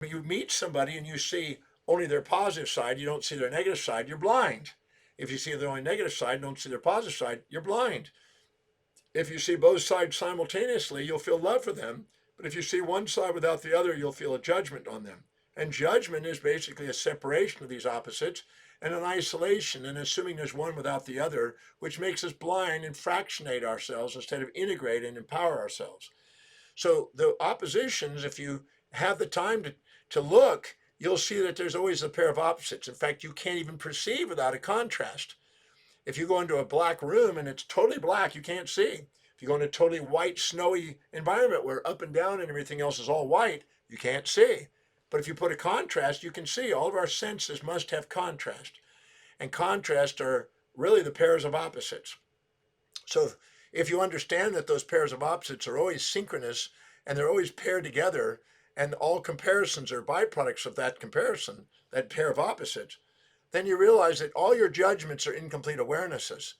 When you meet somebody and you see only their positive side, you don't see their negative side, you're blind. If you see their only negative side, don't see their positive side, you're blind. If you see both sides simultaneously, you'll feel love for them. But if you see one side without the other, you'll feel a judgment on them. And judgment is basically a separation of these opposites and an isolation and assuming there's one without the other, which makes us blind and fractionate ourselves instead of integrate and empower ourselves. So the oppositions, if you have the time to look, you'll see that there's always a pair of opposites. In fact, you can't even perceive without a contrast. If you go into a black room and it's totally black, you can't see. If you go in a totally white, snowy environment where up and down and everything else is all white, you can't see. But if you put a contrast, you can see. All of our senses must have contrast. And contrast are really the pairs of opposites. So if you understand that those pairs of opposites are always synchronous and they're always paired together, and all comparisons are byproducts of that comparison, that pair of opposites, then you realize that all your judgments are incomplete awarenesses.